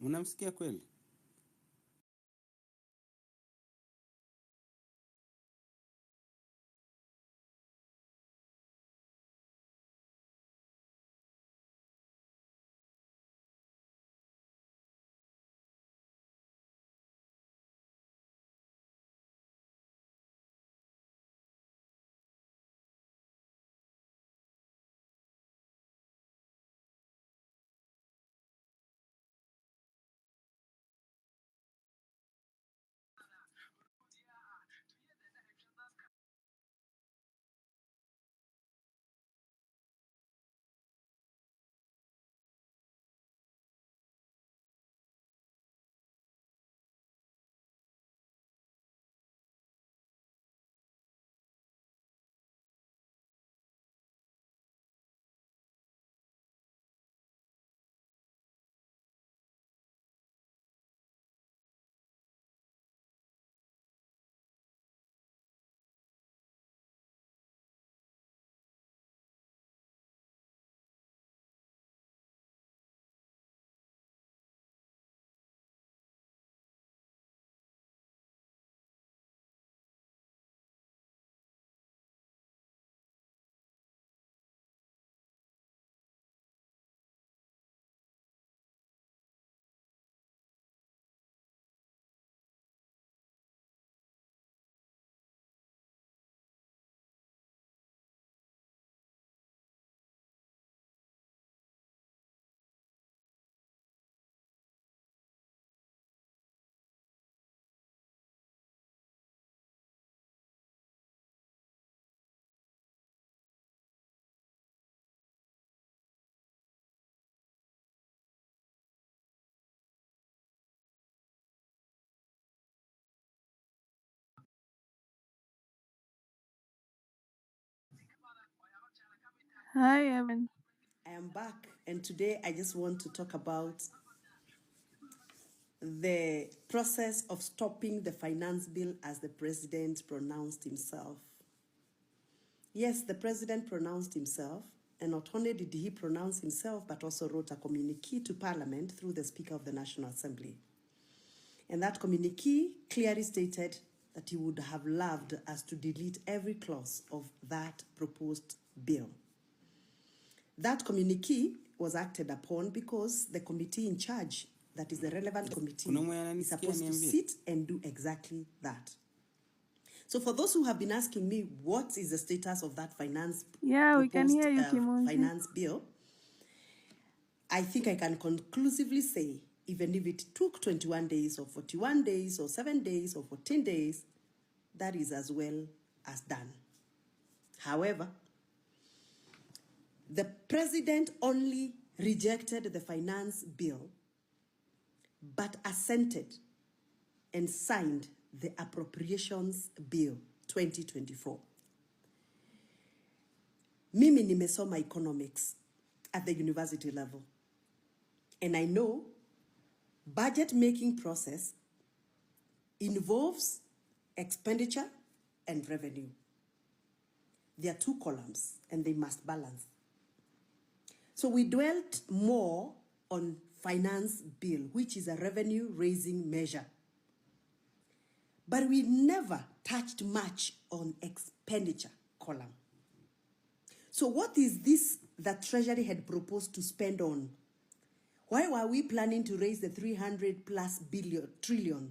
Mnamsikia kweli? Hi, Evan. I am back, and today I just want to talk about the process of stopping the finance bill as the president pronounced himself. Yes, the president pronounced himself, and not only did he pronounce himself, but also wrote a communique to Parliament through the Speaker of the National Assembly. And that communique clearly stated that he would have loved us to delete every clause of that proposed bill. That communique was acted upon because the committee in charge, that is the relevant committee, is supposed to sit and do exactly that. So for those who have been asking me, what is the status of that We can hear you, Kimunzi. finance bill, I think I can conclusively say, even if it took 21 days or 41 days or 7 days or 14 days, that is as well as done. However, the president only rejected the finance bill, but assented and signed the Appropriations Bill 2024. Mimi nimesoma economics at the university level, and I know budget making process involves expenditure and revenue. There are two columns and they must balance. So we dwelt more on finance bill, which is a revenue raising measure. But we never touched much on expenditure column. So what is this that Treasury had proposed to spend on? Why were we planning to raise the 300 plus billions?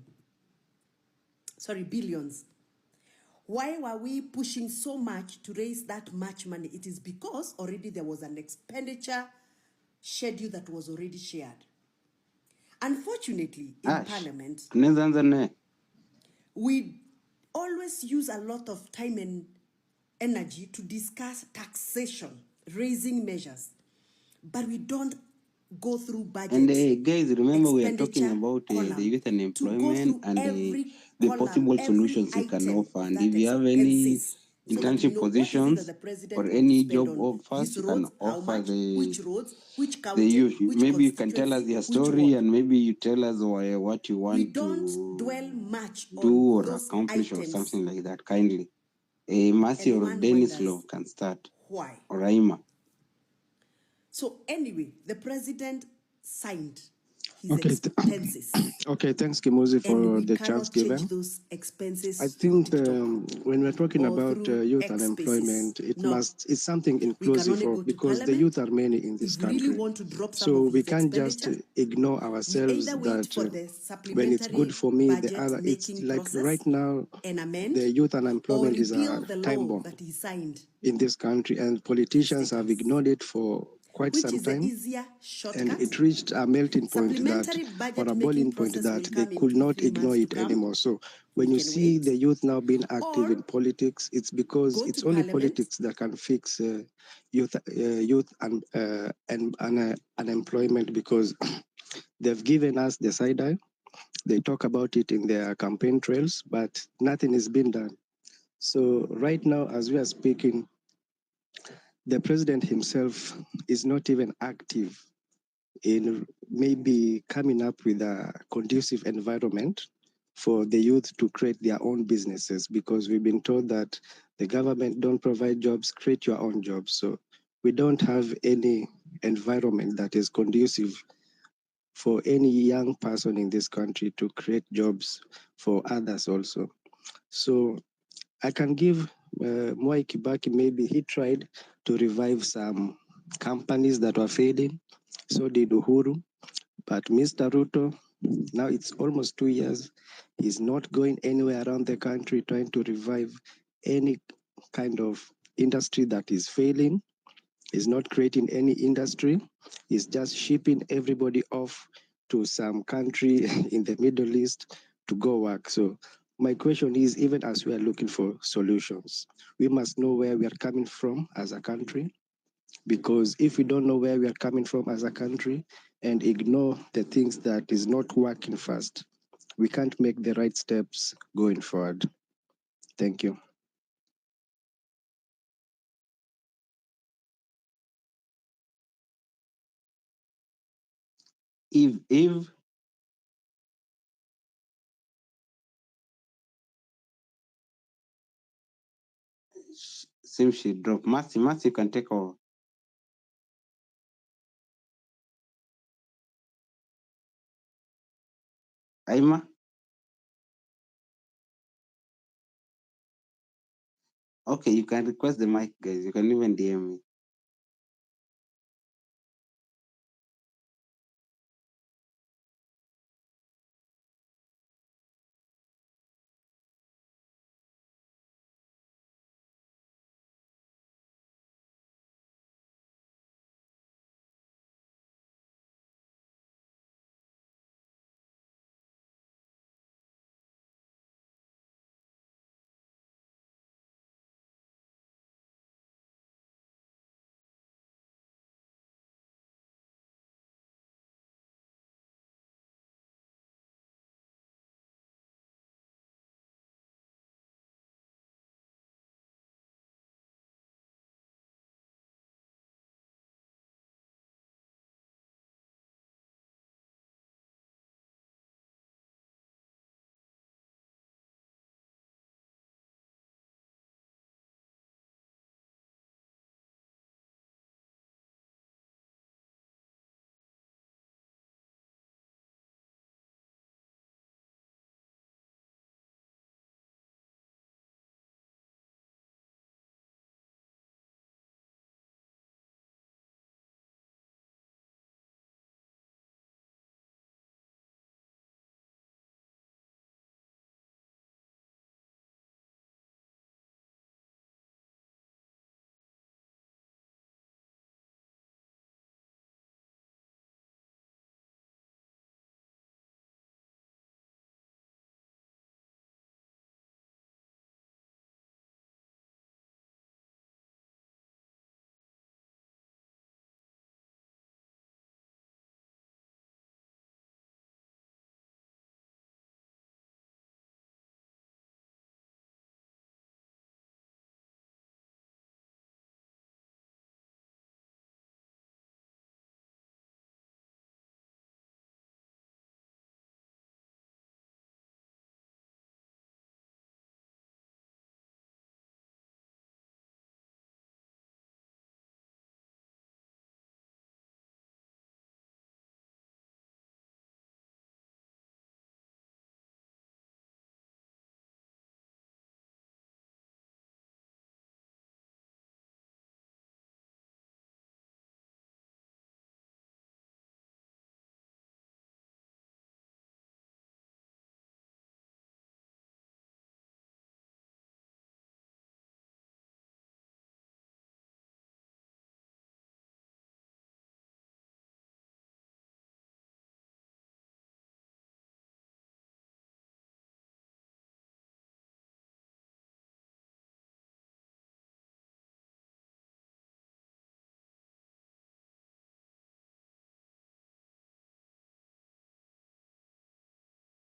Why were we pushing so much to raise that much money? It is because already there was an expenditure schedule that was already shared. Unfortunately, in Parliament, we always use a lot of time and energy to discuss taxation, raising measures, but we don't go through budget. And guys, remember we are talking about the youth unemployment and the possible solutions we can offer. And if you have any internship positions or any job offers, you can offer the youth. Maybe you can tell us your story and maybe you tell us what you want to dwell much do or accomplish or something like that. Kindly. Mercy or Dennis Law can start. Why? Or Raima. So anyway, the president signed his expenses. Okay, thanks, Kimuzi, for the chance given. Those expenses I think when we're talking about youth unemployment, it's something inclusive because the youth are many in this country. So we can't just ignore ourselves that when it's good for me, the other, it's like right now, the youth unemployment is a time bomb in this country, and politicians have ignored it for quite some time, and it reached a melting point or a boiling point that they could not ignore it anymore. So when you see the youth now being active in politics, it's because it's only politics that can fix youth and unemployment, because they've given us the side eye. They talk about it in their campaign trails, but nothing is being done. So right now, as we are speaking, the president himself is not even active in maybe coming up with a conducive environment for the youth to create their own businesses, because we've been told that the government don't provide jobs, create your own jobs. So we don't have any environment that is conducive for any young person in this country to create jobs for others also. So I can give Mwai Kibaki, maybe he tried to revive some companies that were failing. So did Uhuru. But Mr. Ruto, now it's almost 2 years. He's not going anywhere around the country trying to revive any kind of industry that is failing. He's not creating any industry. He's just shipping everybody off to some country in the Middle East to go work. So my question is, even as we are looking for solutions, we must know where we are coming from as a country, because if we don't know where we are coming from as a country and ignore the things that is not working fast, we can't make the right steps going forward. Thank you. Eve. Seems she dropped. Matthew, you can take over. Aima? Okay, you can request the mic, guys. You can even DM me.